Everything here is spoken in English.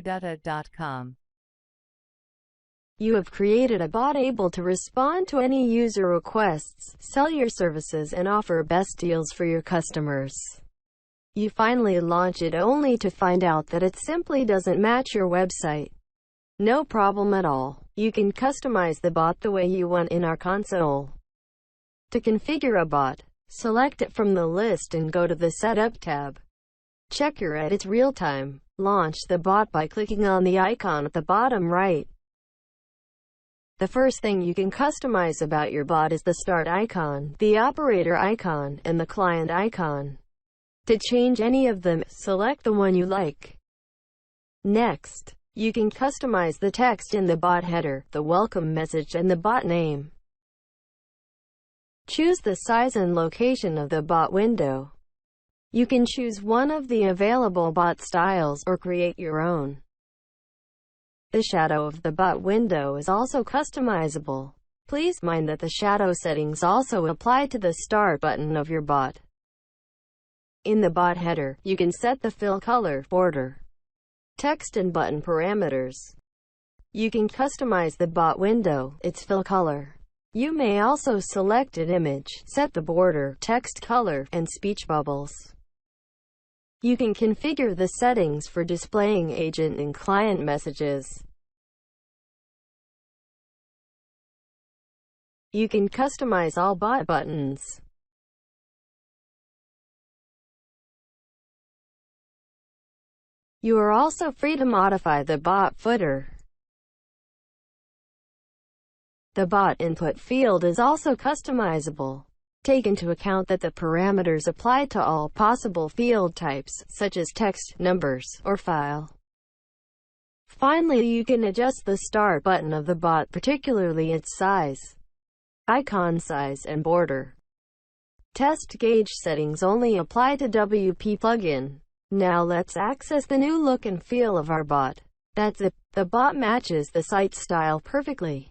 QuData.com. You have created a bot able to respond to any user requests, sell your services, and offer best deals for your customers. You finally launch it only to find out that it simply doesn't match your website. No problem at all. You can customize the bot the way you want in our console. To configure a bot, select it from the list and go to the Setup tab. Check your edits real-time. Launch the bot by clicking on the icon at the bottom right. The first thing you can customize about your bot is the start icon, the operator icon, and the client icon. To change any of them, select the one you like. Next, you can customize the text in the bot header, the welcome message, and the bot name. Choose the size and location of the bot window. You can choose one of the available bot styles, or create your own. The shadow of the bot window is also customizable. Please mind that the shadow settings also apply to the start button of your bot. In the bot header, you can set the fill color, border, text, and button parameters. You can customize the bot window, its fill color. You may also select an image, set the border, text color, and speech bubbles. You can configure the settings for displaying agent and client messages. You can customize all bot buttons. You are also free to modify the bot footer. The bot input field is also customizable. Take into account that the parameters apply to all possible field types, such as text, numbers, or file. Finally, you can adjust the start button of the bot, particularly its size, icon size, and border. Test gauge settings only apply to WP plugin. Now let's access the new look and feel of our bot. That's it. The bot matches the site style perfectly.